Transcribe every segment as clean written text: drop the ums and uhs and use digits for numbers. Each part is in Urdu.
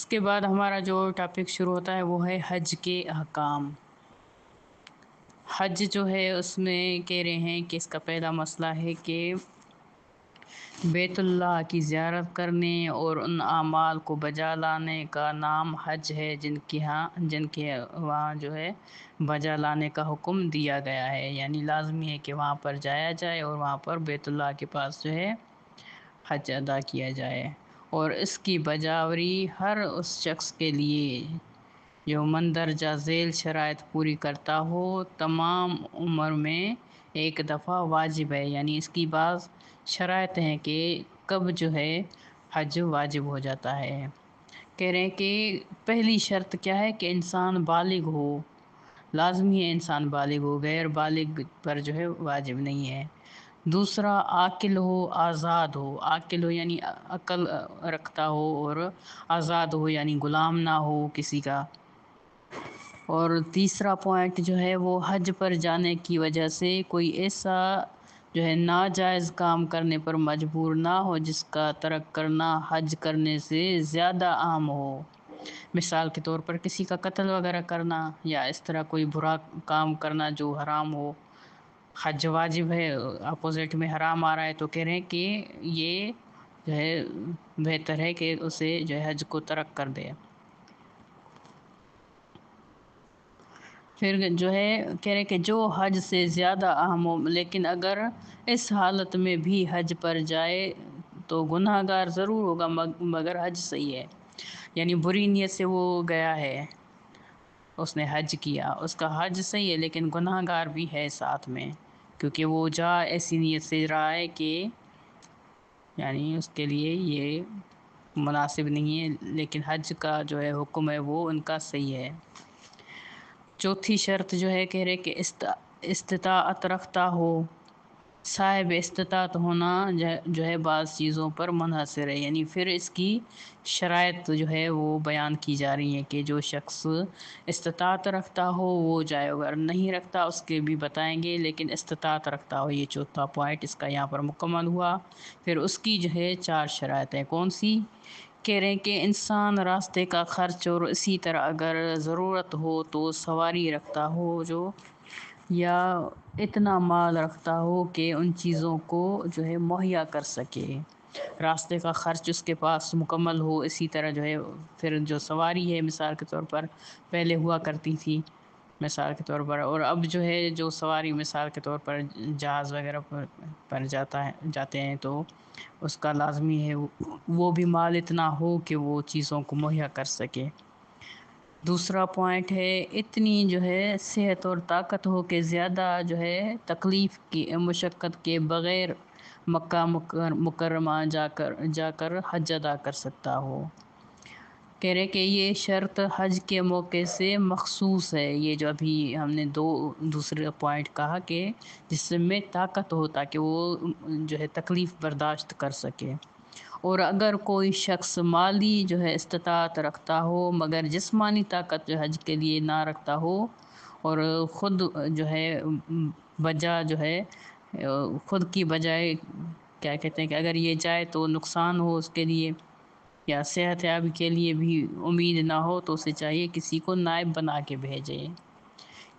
اس کے بعد ہمارا جو ٹاپک شروع ہوتا ہے وہ ہے حج کے احکام۔ حج جو ہے اس میں کہہ رہے ہیں کہ اس کا پہلا مسئلہ ہے کہ بیت اللہ کی زیارت کرنے اور ان اعمال کو بجا لانے کا نام حج ہے جن کے وہاں جو ہے بجا لانے کا حکم دیا گیا ہے، یعنی لازمی ہے کہ وہاں پر جایا جائے اور وہاں پر بیت اللہ کے پاس جو ہے حج ادا کیا جائے، اور اس کی بجاوری ہر اس شخص کے لیے جو مندرجہ ذیل شرائط پوری کرتا ہو تمام عمر میں ایک دفعہ واجب ہے۔ یعنی اس کی بعض شرائط ہیں کہ کب جو ہے حج واجب ہو جاتا ہے۔ کہہ رہے ہیں کہ پہلی شرط کیا ہے کہ انسان بالغ ہو، لازمی ہے انسان بالغ ہو، غیر بالغ پر جو ہے واجب نہیں ہے۔ دوسرا عاقل ہو، آزاد ہو، عاقل ہو یعنی عقل رکھتا ہو، اور آزاد ہو یعنی غلام نہ ہو کسی کا۔ اور تیسرا پوائنٹ جو ہے وہ حج پر جانے کی وجہ سے کوئی ایسا جو ہے ناجائز کام کرنے پر مجبور نہ ہو جس کا ترک کرنا حج کرنے سے زیادہ عام ہو۔ مثال کے طور پر کسی کا قتل وغیرہ کرنا یا اس طرح کوئی برا کام کرنا جو حرام ہو۔ حج واجب ہے، اپوزٹ میں حرام آ رہا ہے، تو کہہ رہے ہیں کہ یہ جو ہے بہتر ہے کہ اسے جو ہے حج کو ترک کر دے۔ پھر جو ہے کہہ رہے کہ جو حج سے زیادہ اہم ہو، لیکن اگر اس حالت میں بھی حج پر جائے تو گناہ گار ضرور ہوگا مگر حج صحیح ہے۔ یعنی بری نیت سے وہ گیا ہے، اس نے حج کیا، اس کا حج صحیح ہے لیکن گناہ گار بھی ہے ساتھ میں، کیونکہ وہ جا ایسی نیت سے رہا ہے کہ یعنی اس کے لیے یہ مناسب نہیں ہے، لیکن حج کا جو ہے حکم ہے وہ ان کا صحیح ہے۔ چوتھی شرط جو ہے کہہ رہے کہ استطاعت رکھتا ہو۔ صاحب استطاعت ہونا جو ہے بعض چیزوں پر منحصر ہے، یعنی پھر اس کی شرائط جو ہے وہ بیان کی جا رہی ہیں کہ جو شخص استطاعت رکھتا ہو وہ جائے، اگر نہیں رکھتا اس کے بھی بتائیں گے، لیکن استطاعت رکھتا ہو، یہ چوتھا پوائنٹ اس کا یہاں پر مکمل ہوا۔ پھر اس کی جو ہے 4 شرائط ہیں، کون سی؟ کہہ رہے ہیں کہ انسان راستے کا خرچ، اور اسی طرح اگر ضرورت ہو تو سواری رکھتا ہو جو، یا اتنا مال رکھتا ہو کہ ان چیزوں کو جو ہے مہیا کر سکے، راستے کا خرچ اس کے پاس مکمل ہو۔ اسی طرح جو ہے پھر جو سواری ہے مثال کے طور پر پہلے ہوا کرتی تھی مثال کے طور پر، اور اب جو ہے جو سواری مثال کے طور پر جہاز وغیرہ پر جاتے ہیں تو اس کا لازمی ہے وہ بھی مال اتنا ہو کہ وہ چیزوں کو مہیا کر سکے۔ دوسرا پوائنٹ ہے اتنی جو ہے صحت اور طاقت ہو کہ زیادہ جو ہے تکلیف کی مشقت کے بغیر مکہ مکرمہ جا کر حج ادا کر سکتا ہو۔ کہہ رہے کہ یہ شرط حج کے موقع سے مخصوص ہے، یہ جو ابھی ہم نے دوسرے پوائنٹ کہا کہ جس میں طاقت ہو تاکہ وہ جو ہے تکلیف برداشت کر سکے۔ اور اگر کوئی شخص مالی جو ہے استطاعت رکھتا ہو مگر جسمانی طاقت جو حج کے لیے نہ رکھتا ہو، اور خود جو ہے بجا جو ہے خود کی بجائے کیا کہتے ہیں کہ اگر یہ جائے تو نقصان ہو اس کے لیے، یا صحت یابی کے لیے بھی امید نہ ہو، تو اسے چاہیے کسی کو نائب بنا کے بھیجے۔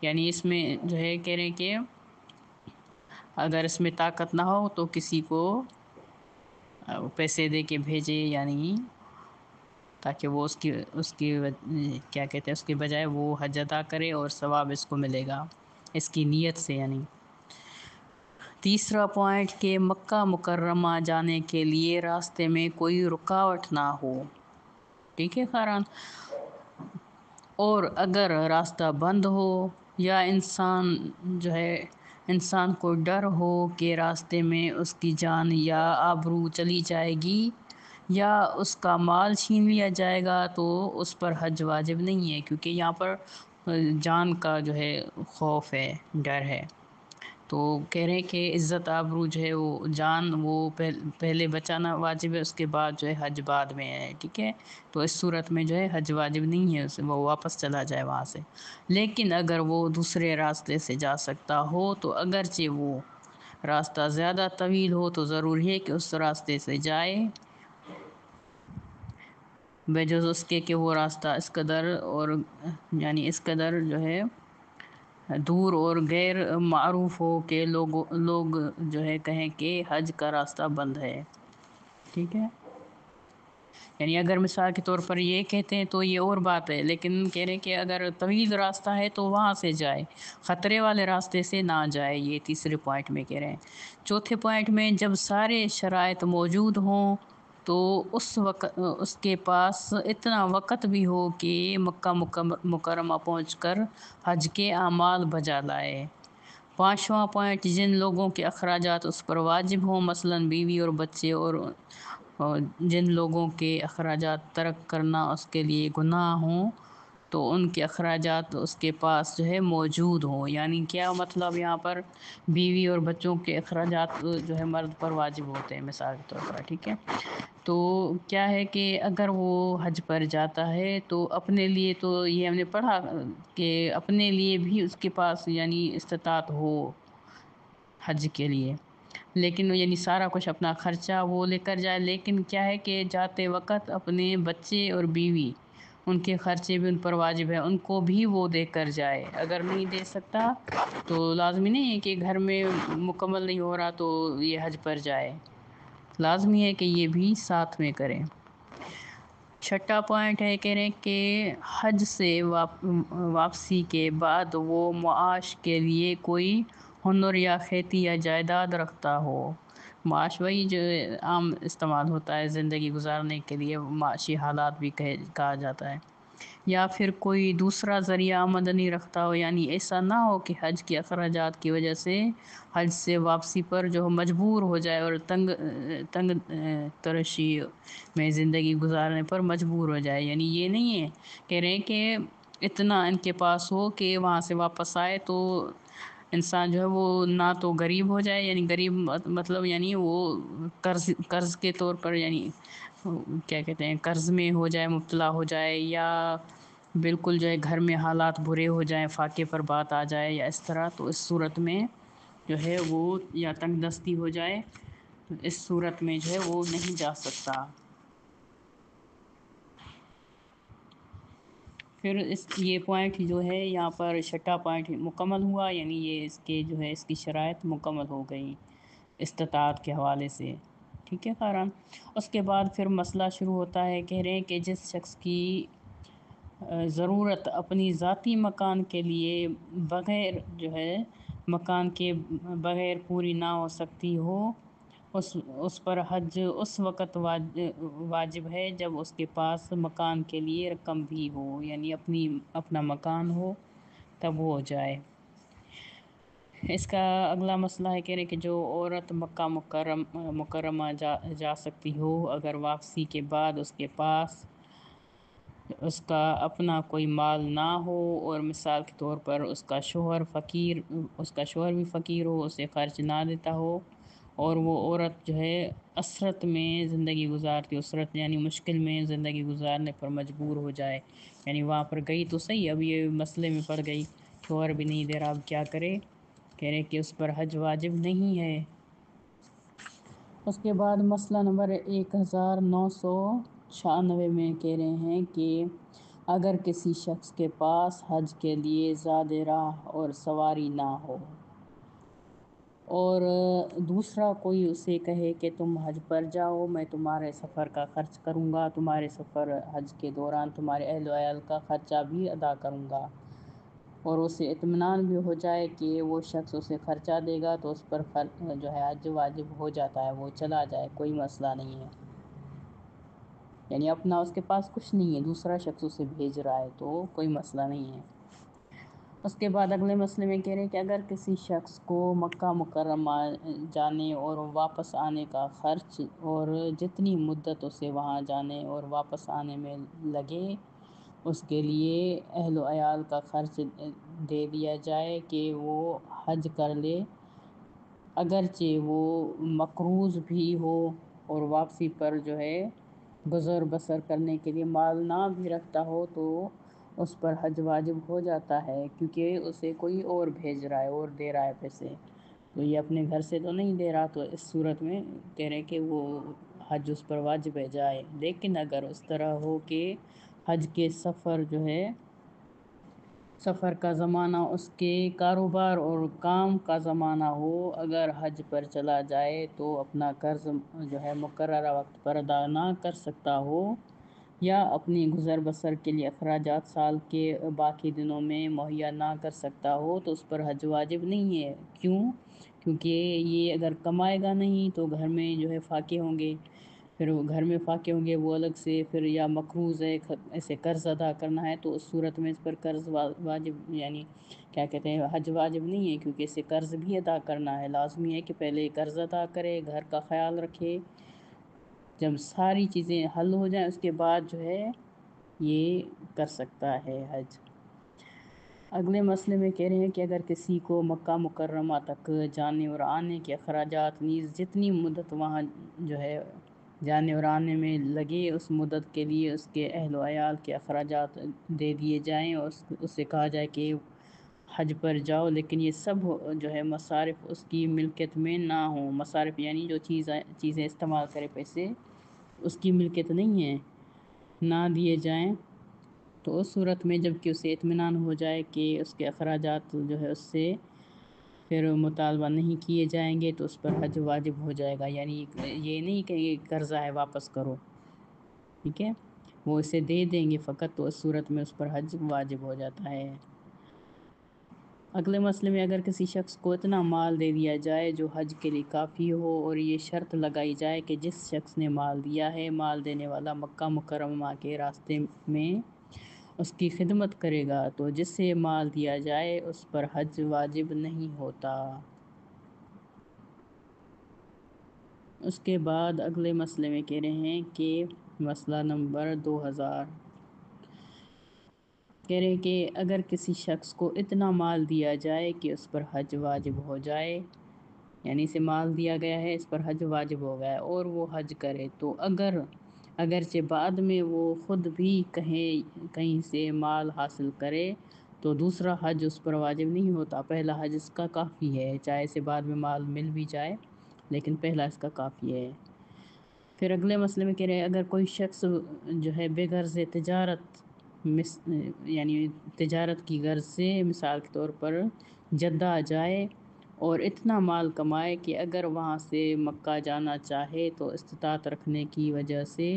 یعنی اس میں جو ہے کہہ رہے ہیں کہ اگر اس میں طاقت نہ ہو تو کسی کو پیسے دے کے بھیجے، یعنی تاکہ وہ اس کی کیا کہتے ہیں اس کے بجائے وہ حج ادا کرے اور ثواب اس کو ملے گا اس کی نیت سے۔ یعنی تیسرا پوائنٹ کہ مکہ مکرمہ جانے کے لیے راستے میں کوئی رکاوٹ نہ ہو، ٹھیک ہے خاران، اور اگر راستہ بند ہو یا انسان کو ڈر ہو کہ راستے میں اس کی جان یا آبرو چلی جائے گی یا اس کا مال چھین لیا جائے گا تو اس پر حج واجب نہیں ہے، کیونکہ یہاں پر جان کا جو ہے خوف ہے، ڈر ہے۔ تو کہہ رہے ہیں کہ عزت آبرو جو ہے وہ جان وہ پہلے بچانا واجب ہے، اس کے بعد جو ہے حج بعد میں ہے، ٹھیک ہے۔ تو اس صورت میں جو ہے حج واجب نہیں ہے، وہ واپس چلا جائے وہاں سے۔ لیکن اگر وہ دوسرے راستے سے جا سکتا ہو تو اگرچہ وہ راستہ زیادہ طویل ہو تو ضروری ہے کہ اس راستے سے جائے، بجز اس کے کہ وہ راستہ اس قدر اور یعنی اس قدر جو ہے دور اور غیر معروف ہو کہ لوگ جو ہے کہیں کہ حج کا راستہ بند ہے، ٹھیک ہے۔ یعنی اگر مثال کے طور پر یہ کہتے ہیں تو یہ اور بات ہے، لیکن کہہ رہے ہیں کہ اگر طویل راستہ ہے تو وہاں سے جائے، خطرے والے راستے سے نہ جائے، یہ تیسرے پوائنٹ میں کہہ رہے ہیں۔ چوتھے پوائنٹ میں جب سارے شرائط موجود ہوں تو اس وقت اس کے پاس اتنا وقت بھی ہو کہ مکہ مکرمہ پہنچ کر حج کے اعمال بجا لائے۔ پانچواں پوائنٹ، جن لوگوں کے اخراجات اس پر واجب ہوں، مثلاً بیوی اور بچے، اور جن لوگوں کے اخراجات ترک کرنا اس کے لیے گناہ ہوں تو ان کے اخراجات اس کے پاس جو ہے موجود ہوں۔ یعنی کیا مطلب یہاں پر بیوی اور بچوں کے اخراجات جو ہے مرد پر واجب ہوتے ہیں مثال کے طور پر، ٹھیک ہے۔ تو کیا ہے کہ اگر وہ حج پر جاتا ہے تو اپنے لیے، تو یہ ہم نے پڑھا کہ اپنے لیے بھی اس کے پاس یعنی استطاعت ہو حج کے لیے، لیکن یعنی سارا کچھ اپنا خرچہ وہ لے کر جائے، لیکن کیا ہے کہ جاتے وقت اپنے بچے اور بیوی ان کے خرچے بھی ان پر واجب ہے، ان کو بھی وہ دے کر جائے۔ اگر نہیں دے سکتا تو لازمی نہیں ہے کہ گھر میں مکمل نہیں ہو رہا تو یہ حج پر جائے، لازمی ہے کہ یہ بھی ساتھ میں کریں۔ چھٹا پوائنٹ ہے کہہ رہے ہیں کہ حج سے واپسی کے بعد وہ معاش کے لیے کوئی ہنر یا کھیتی یا جائیداد رکھتا ہو۔ معاش وہی جو عام استعمال ہوتا ہے زندگی گزارنے کے لیے، معاشی حالات بھی کہا جاتا ہے، یا پھر کوئی دوسرا ذریعہ آمدنی رکھتا ہو۔ یعنی ایسا نہ ہو کہ حج کے اخراجات کی وجہ سے حج سے واپسی پر جو مجبور ہو جائے اور تنگ ترشی میں زندگی گزارنے پر مجبور ہو جائے۔ یعنی یہ نہیں ہے، کہہ رہے ہیں کہ اتنا ان کے پاس ہو کہ وہاں سے واپس آئے تو انسان جو ہے وہ نہ تو غریب ہو جائے، یعنی غریب مطلب یعنی وہ قرض کے طور پر، یعنی کیا کہتے ہیں، قرض میں ہو جائے، مبتلا ہو جائے، یا بالکل جو ہے گھر میں حالات برے ہو جائیں، فاقے پر بات آ جائے یا اس طرح، تو اس صورت میں جو ہے وہ یا تنگ دستی ہو جائے، تو اس صورت میں جو ہے وہ نہیں جا سکتا۔ پھر یہ پوائنٹ جو ہے یہاں پر چھٹا پوائنٹ مکمل ہوا، یعنی یہ اس کے جو ہے اس کی شرائط مکمل ہو گئی استطاعت کے حوالے سے، ٹھیک ہے خاران۔ اس کے بعد پھر مسئلہ شروع ہوتا ہے، کہہ رہے ہیں کہ جس شخص کی ضرورت اپنی ذاتی مکان کے لیے بغیر جو ہے مکان کے بغیر پوری نہ ہو سکتی ہو، اس پر حج اس وقت واجب ہے جب اس کے پاس مکان کے لیے رقم بھی ہو، یعنی اپنا مکان ہو تب وہ جائے۔ اس کا اگلا مسئلہ ہے، کہہ رہے کہ جو عورت مکہ مکرمہ جا سکتی ہو اگر واپسی کے بعد اس کے پاس اس کا اپنا کوئی مال نہ ہو، اور مثال کے طور پر اس کا شوہر بھی فقیر ہو، اسے خرچ نہ دیتا ہو، اور وہ عورت جو ہے اسرت میں زندگی گزارتی، اسرت یعنی مشکل میں زندگی گزارنے پر مجبور ہو جائے، یعنی وہاں پر گئی تو صحیح، اب یہ مسئلے میں پڑ گئی، شوہر بھی نہیں دے رہا، اب کیا کرے، کہہ رہے کہ اس پر حج واجب نہیں ہے۔ اس کے بعد مسئلہ نمبر 1996 میں کہہ رہے ہیں کہ اگر کسی شخص کے پاس حج کے لیے زاد راہ اور سواری نہ ہو، اور دوسرا کوئی اسے کہے کہ تم حج پر جاؤ، میں تمہارے سفر کا خرچ کروں گا، تمہارے سفر حج کے دوران تمہارے اہل و عیال کا خرچہ بھی ادا کروں گا، اور اسے اطمینان بھی ہو جائے کہ وہ شخص اسے خرچہ دے گا، تو اس پر جو ہے حج واجب ہو جاتا ہے، وہ چلا جائے، کوئی مسئلہ نہیں ہے۔ یعنی اپنا اس کے پاس کچھ نہیں ہے، دوسرا شخص اسے بھیج رہا ہے تو کوئی مسئلہ نہیں ہے۔ اس کے بعد اگلے مسئلے میں کہہ رہے ہیں کہ اگر کسی شخص کو مکہ مکرمہ جانے اور واپس آنے کا خرچ اور جتنی مدت اسے وہاں جانے اور واپس آنے میں لگے اس کے لیے اہل و عیال کا خرچ دے دیا جائے کہ وہ حج کر لے، اگرچہ وہ مقروض بھی ہو اور واپسی پر جو ہے گزر بسر کرنے کے لیے مال نہ بھی رکھتا ہو، تو اس پر حج واجب ہو جاتا ہے، کیونکہ اسے کوئی اور بھیج رہا ہے اور دے رہا ہے پیسے، تو یہ اپنے گھر سے تو نہیں دے رہا، تو اس صورت میں کہہ رہے کہ وہ حج اس پر واجب ہے جائے، لیکن اگر اس طرح ہو کہ حج کے سفر کا زمانہ اس کے کاروبار اور کام کا زمانہ ہو، اگر حج پر چلا جائے تو اپنا قرض مقررہ وقت پر ادا نہ کر سکتا ہو، یا اپنی گزر بسر کے لیے اخراجات سال کے باقی دنوں میں مہیا نہ کر سکتا ہو تو اس پر حج واجب نہیں ہے۔ کیوں؟ کیونکہ یہ اگر کمائے گا نہیں تو گھر میں فاقے ہوں گے، پھر وہ گھر میں فاقے ہوں گے، وہ الگ سے پھر یا مقروض ہے، ایسے قرض ادا کرنا ہے، تو اس صورت میں اس پر قرض واجب حج واجب نہیں ہے، کیونکہ اسے قرض بھی ادا کرنا ہے۔ لازمی ہے کہ پہلے قرض ادا کرے، گھر کا خیال رکھے، جب ساری چیزیں حل ہو جائیں اس کے بعد یہ کر سکتا ہے حج۔ اگلے مسئلے میں کہہ رہے ہیں کہ اگر کسی کو مکہ مکرمہ تک جانے اور آنے کے اخراجات نیز جتنی مدت وہاں جانے اور آنے میں لگے، اس مدت کے لیے اس کے اہل و عیال کے اخراجات دے دیے جائیں، اور اس سے کہا جائے کہ حج پر جاؤ، لیکن یہ سب مصارف اس کی ملکیت میں نہ ہوں۔ مصارف یعنی جو چیزیں استعمال کرے، پیسے اس کی ملکیت نہیں ہے، نہ دیے جائیں، تو اس صورت میں جب کہ اسے اطمینان ہو جائے کہ اس کے اخراجات اس سے پھر مطالبہ نہیں کیے جائیں گے تو اس پر حج واجب ہو جائے گا۔ یعنی یہ نہیں کہ یہ قرضہ ہے واپس کرو، ٹھیک ہے، وہ اسے دے دیں گے فقط، تو اس صورت میں اس پر حج واجب ہو جاتا ہے۔ اگلے مسئلے میں اگر کسی شخص کو اتنا مال دے دیا جائے جو حج کے لیے کافی ہو، اور یہ شرط لگائی جائے کہ جس شخص نے مال دیا ہے، مال دینے والا مکہ مکرمہ کے راستے میں اس کی خدمت کرے گا، تو جس سے مال دیا جائے اس پر حج واجب نہیں ہوتا۔ اس کے بعد اگلے مسئلے میں کہہ رہے ہیں کہ مسئلہ نمبر 2000 کہہ رہے ہیں کہ اگر کسی شخص کو اتنا مال دیا جائے کہ اس پر حج واجب ہو جائے، یعنی اسے مال دیا گیا ہے، اس پر حج واجب ہو گیا ہے اور وہ حج کرے، تو اگرچہ بعد میں وہ خود بھی کہیں سے مال حاصل کرے تو دوسرا حج اس پر واجب نہیں ہوتا، پہلا حج اس کا کافی ہے، چاہے اسے بعد میں مال مل بھی جائے لیکن پہلا اس کا کافی ہے۔ پھر اگلے مسئلے میں کہہ رہے ہیں اگر کوئی شخص بے غرض تجارت یعنی تجارت کی غرض سے مثال کے طور پر جدہ جائے اور اتنا مال کمائے کہ اگر وہاں سے مکہ جانا چاہے تو استطاعت رکھنے کی وجہ سے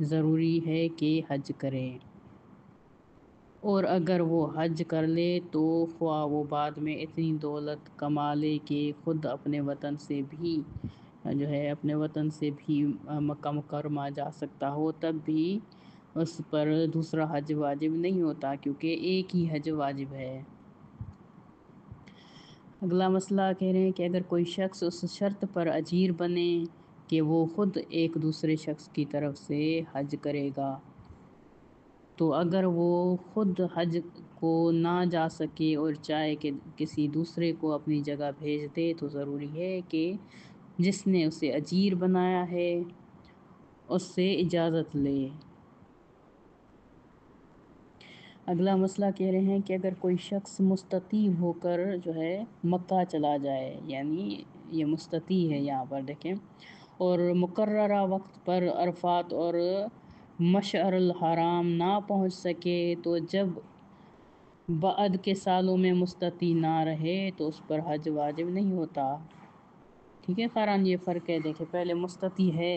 ضروری ہے کہ حج کرے، اور اگر وہ حج کر لے تو خواہ وہ بعد میں اتنی دولت کما لے کہ خود اپنے وطن سے بھی مکہ مکرمہ جا سکتا ہو، تب بھی اس پر دوسرا حج واجب نہیں ہوتا، کیونکہ ایک ہی حج واجب ہے۔ اگلا مسئلہ کہہ رہے ہیں کہ اگر کوئی شخص اس شرط پر اجیر بنے کہ وہ خود ایک دوسرے شخص کی طرف سے حج کرے گا، تو اگر وہ خود حج کو نہ جا سکے اور چاہے کہ کسی دوسرے کو اپنی جگہ بھیج دے تو ضروری ہے کہ جس نے اسے اجیر بنایا ہے اس سے اجازت لے۔ اگلا مسئلہ کہہ رہے ہیں کہ اگر کوئی شخص مستطیع ہو کر مکہ چلا جائے، یعنی یہ مستطیع ہے یہاں پر دیکھیں، اور مقررہ وقت پر عرفات اور مشعر الحرام نہ پہنچ سکے، تو جب بعد کے سالوں میں مستطیع نہ رہے تو اس پر حج واجب نہیں ہوتا، ٹھیک ہے خاران، یہ فرق ہے، دیکھیں پہلے مستطیع ہے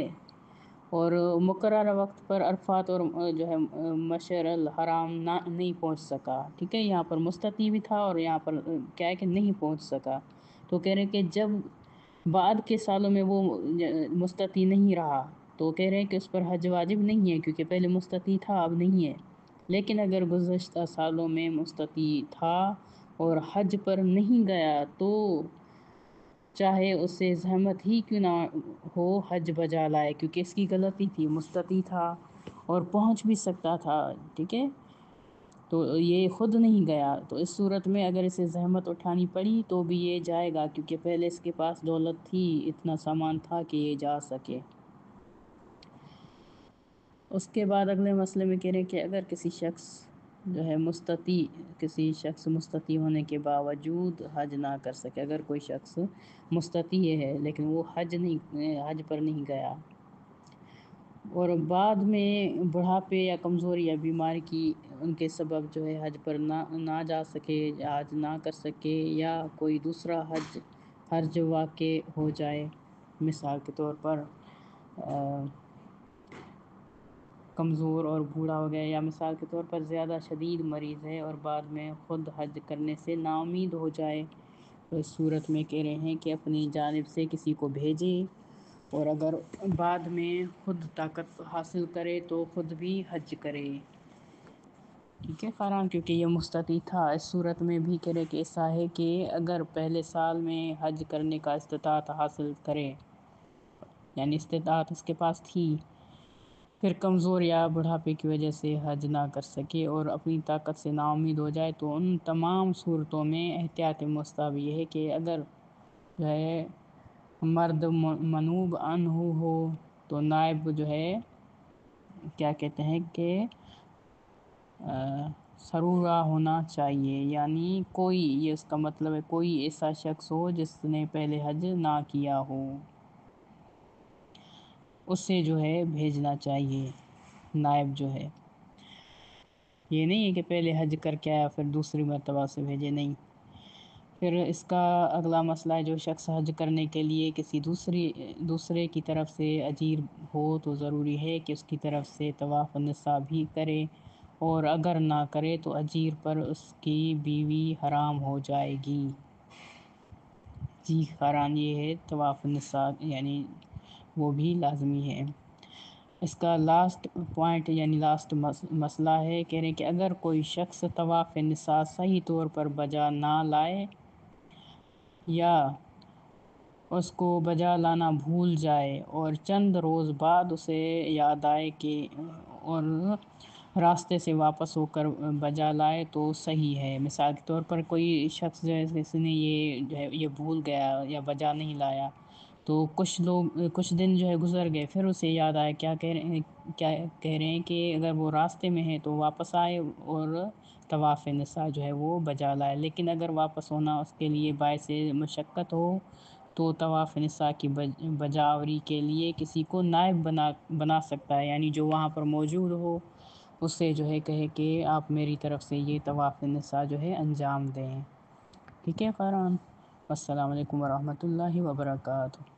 اور مقررہ وقت پر عرفات اور مشعر الحرام نہیں پہنچ سکا، ٹھیک ہے، یہاں پر مستطیع بھی تھا اور یہاں پر کیا ہے کہ نہیں پہنچ سکا، تو کہہ رہے ہیں کہ جب بعد کے سالوں میں وہ مستطیع نہیں رہا تو کہہ رہے ہیں کہ اس پر حج واجب نہیں ہے، کیونکہ پہلے مستطیع تھا اب نہیں ہے، لیکن اگر گزشتہ سالوں میں مستطیع تھا اور حج پر نہیں گیا تو چاہے اسے زحمت ہی کیوں نہ ہو حج بجا لائے، کیونکہ اس کی غلطی تھی، مستطیع تھا اور پہنچ بھی سکتا تھا، ٹھیک ہے، تو یہ خود نہیں گیا، تو اس صورت میں اگر اسے زحمت اٹھانی پڑی تو بھی یہ جائے گا، کیونکہ پہلے اس کے پاس دولت تھی، اتنا سامان تھا کہ یہ جا سکے۔ اس کے بعد اگلے مسئلے میں کہہ رہے ہیں کہ اگر کسی شخص مستطیع ہونے کے باوجود حج نہ کر سکے، اگر کوئی شخص مستطیع ہے لیکن وہ حج پر نہیں گیا، اور بعد میں بڑھاپے یا کمزوری یا بیماری کی ان کے سبب جو ہے حج پر نہ جا سکے یا حج نہ کر سکے یا کوئی دوسرا حرج واقع ہو جائے، مثال کے طور پر کمزور اور بوڑھا ہو گیا، یا مثال کے طور پر زیادہ شدید مریض ہے اور بعد میں خود حج کرنے سے نا امید ہو جائے، تو اس صورت میں کہہ رہے ہیں کہ اپنی جانب سے کسی کو بھیجیں، اور اگر بعد میں خود طاقت حاصل کرے تو خود بھی حج کرے۔ ٹھیک ہے فرحان، کیونکہ یہ مستطیع تھا۔ اس صورت میں بھی کہہ رہے کہ ایسا ہے کہ اگر پہلے سال میں حج کرنے کا استطاعت حاصل کرے، یعنی استطاعت اس کے پاس تھی، پھر کمزور یا بڑھاپے کی وجہ سے حج نہ کر سکے اور اپنی طاقت سے نا امید ہو جائے، تو ان تمام صورتوں میں احتیاط مستحب یہ ہے کہ اگر جو ہے مرد منوب عنہ ہو تو نائب جو ہے کیا کہتے ہیں کہ سرورہ ہونا چاہیے، یعنی کوئی، یہ اس کا مطلب ہے کوئی ایسا شخص ہو جس نے پہلے حج نہ کیا ہو، اس سے جو ہے بھیجنا چاہیے نائب جو ہے۔ یہ نہیں ہے کہ پہلے حج کر کے آیا پھر دوسری مرتبہ سے بھیجے، نہیں۔ پھر اس کا اگلا مسئلہ ہے، جو شخص حج کرنے کے لیے کسی دوسرے کی طرف سے اجیر ہو تو ضروری ہے کہ اس کی طرف سے طواف النساء بھی کرے، اور اگر نہ کرے تو اجیر پر اس کی بیوی حرام ہو جائے گی۔ جی فرحان، یہ ہے طواف النساء، یعنی وہ بھی لازمی ہے۔ اس کا لاسٹ پوائنٹ یعنی لاسٹ مسئلہ ہے، کہہ رہے ہیں کہ اگر کوئی شخص طواف نساء صحیح طور پر بجا نہ لائے یا اس کو بجا لانا بھول جائے اور چند روز بعد اسے یاد آئے کہ اور راستے سے واپس ہو کر بجا لائے تو صحیح ہے۔ مثال کے طور پر کوئی شخص جو ہے جس نے یہ بھول گیا یا بجا نہیں لایا، تو کچھ دن جو ہے گزر گئے، پھر اسے یاد آیا، کیا کہہ رہے ہیں کہ اگر وہ راستے میں ہے تو واپس آئے اور طواف نساء جو ہے وہ بجا لائے، لیکن اگر واپس ہونا اس کے لیے باعث مشقت ہو تو طواف نساء کی بجاوری کے لیے کسی کو نائب بنا سکتا ہے، یعنی جو وہاں پر موجود ہو، اس سے جو ہے کہے کہ آپ میری طرف سے یہ طواف نساء جو ہے انجام دیں۔ ٹھیک ہے فرحان، السلام علیکم ورحمۃ اللہ وبرکاتہ۔